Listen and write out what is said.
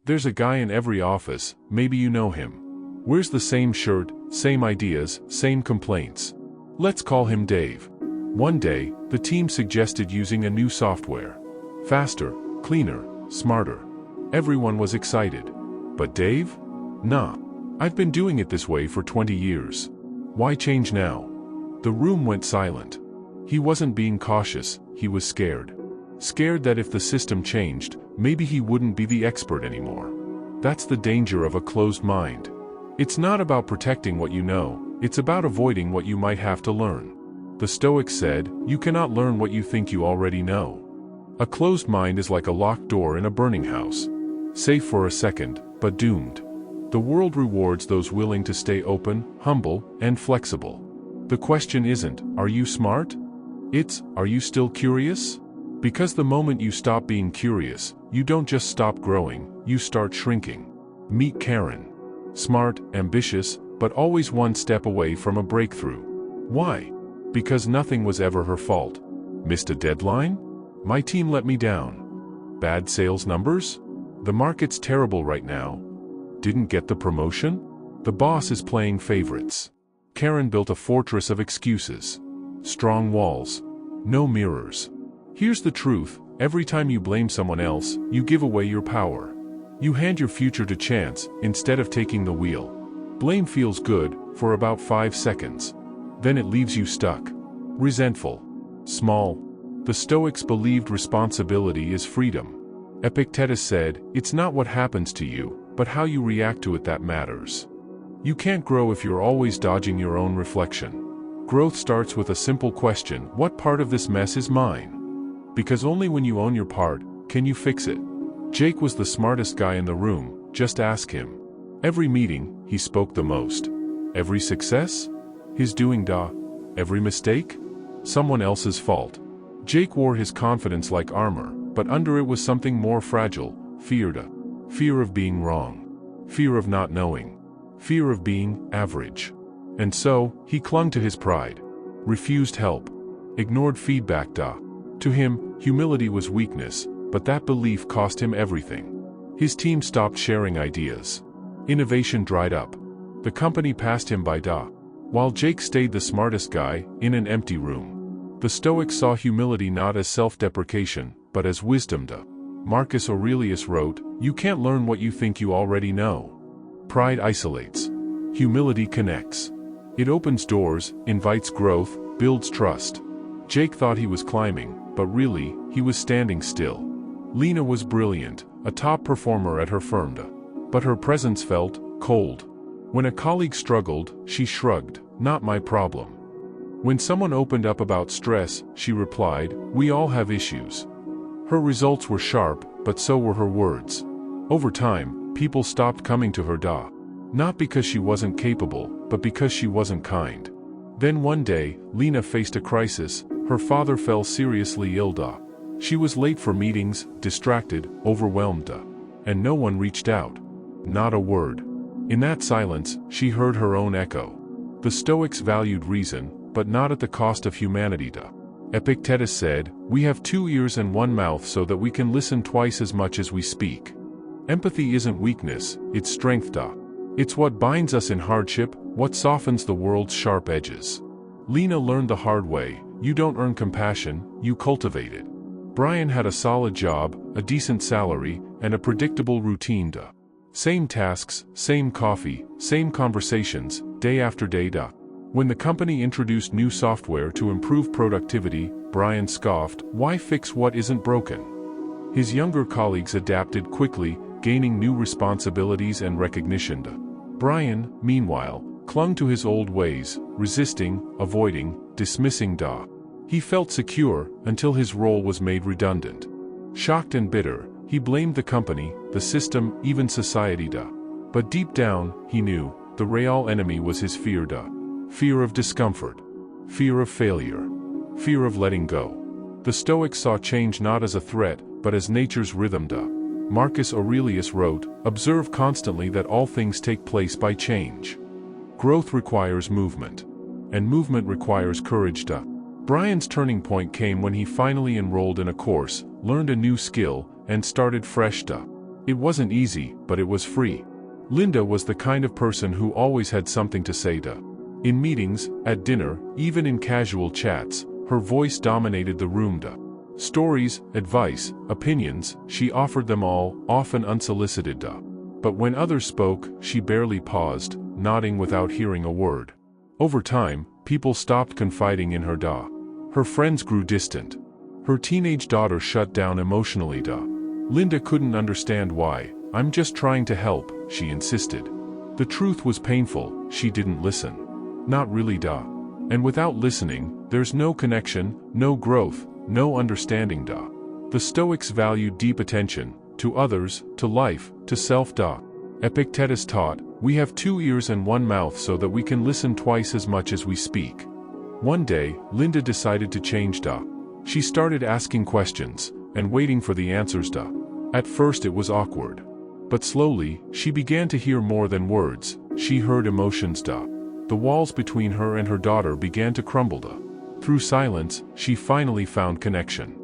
There's a guy in every office, maybe you know him. Wears the same shirt, same ideas, same complaints. Let's call him Dave. One day, the team suggested using a new software. Faster, cleaner, smarter. Everyone was excited. But Dave? Nah. I've been doing it this way for 20 years. Why change now? The room went silent. He wasn't being cautious, he was scared. Scared that if the system changed, maybe he wouldn't be the expert anymore. That's the danger of a closed mind. It's not about protecting what you know, it's about avoiding what you might have to learn. The Stoics said, you cannot learn what you think you already know. A closed mind is like a locked door in a burning house. Safe for a second, but doomed. The world rewards those willing to stay open, humble, and flexible. The question isn't, are you smart? It's, are you still curious? Because the moment you stop being curious, you don't just stop growing, you start shrinking. Meet Karen. Smart, ambitious, but always one step away from a breakthrough. Why? Because nothing was ever her fault. Missed a deadline? My team let me down. Bad sales numbers? The market's terrible right now. Didn't get the promotion? The boss is playing favorites. Karen built a fortress of excuses. Strong walls. No mirrors. Here's the truth, every time you blame someone else, you give away your power. You hand your future to chance, instead of taking the wheel. Blame feels good, for about 5 seconds. Then it leaves you stuck. Resentful. Small. The Stoics believed responsibility is freedom. Epictetus said, it's not what happens to you, but how you react to it that matters. You can't grow if you're always dodging your own reflection. Growth starts with a simple question, what part of this mess is mine? Because only when you own your part, can you fix it. Jake was the smartest guy in the room, just ask him. Every meeting, he spoke the most. Every success? His doing da. Every mistake? Someone else's fault. Jake wore his confidence like armor, but under it was something more fragile, fear da. Fear of being wrong. Fear of not knowing. Fear of being average. And so, he clung to his pride. Refused help. Ignored feedback da. To him, humility was weakness, but that belief cost him everything. His team stopped sharing ideas. Innovation dried up. The company passed him by da. While Jake stayed the smartest guy, in an empty room. The Stoics saw humility not as self-deprecation, but as wisdom da. Marcus Aurelius wrote, you can't learn what you think you already know. Pride isolates. Humility connects. It opens doors, invites growth, builds trust. Jake thought he was climbing, but really, he was standing still. Lena was brilliant, a top performer at her firm, but her presence felt cold. When a colleague struggled, she shrugged, not my problem. When someone opened up about stress, she replied, we all have issues. Her results were sharp, but so were her words. Over time, people stopped coming to her da. Not because she wasn't capable, but because she wasn't kind. Then one day, Lena faced a crisis. Her father fell seriously ill da. She was late for meetings, distracted, overwhelmed da. And no one reached out. Not a word. In that silence, she heard her own echo. The Stoics valued reason, but not at the cost of humanity da. Epictetus said, we have 2 ears and 1 mouth so that we can listen twice as much as we speak. Empathy isn't weakness, it's strength da. It's what binds us in hardship, what softens the world's sharp edges. Lena learned the hard way, you don't earn compassion, you cultivate it. Brian had a solid job, a decent salary, and a predictable routine da. Same tasks, same coffee, same conversations, day after day da. When the company introduced new software to improve productivity, Brian scoffed, why fix what isn't broken? His younger colleagues adapted quickly, gaining new responsibilities and recognition da. Brian, meanwhile, clung to his old ways, resisting, avoiding, dismissing da. He felt secure, until his role was made redundant. Shocked and bitter, he blamed the company, the system, even society da. But deep down, he knew, the real enemy was his fear da. Fear of discomfort. Fear of failure. Fear of letting go. The Stoics saw change not as a threat, but as nature's rhythm da. Marcus Aurelius wrote, observe constantly that all things take place by change. Growth requires movement. And movement requires courage da. Brian's turning point came when he finally enrolled in a course, learned a new skill, and started fresh da. It wasn't easy, but it was free. Linda was the kind of person who always had something to say to. In meetings, at dinner, even in casual chats, her voice dominated the room to. Stories, advice, opinions, she offered them all, often unsolicited to. But when others spoke, she barely paused, nodding without hearing a word. Over time, people stopped confiding in her da. Her friends grew distant. Her teenage daughter shut down emotionally da. Linda couldn't understand why. "I'm just trying to help," she insisted. The truth was painful, she didn't listen. Not really da. And without listening, there's no connection, no growth, no understanding da. The Stoics valued deep attention, to others, to life, to self da. Epictetus taught, "We have 2 ears and 1 mouth so that we can listen twice as much as we speak." One day, Linda decided to change da. She started asking questions, and waiting for the answers da. At first it was awkward. But slowly, she began to hear more than words, she heard emotions da. The walls between her and her daughter began to crumble da. Through silence, she finally found connection.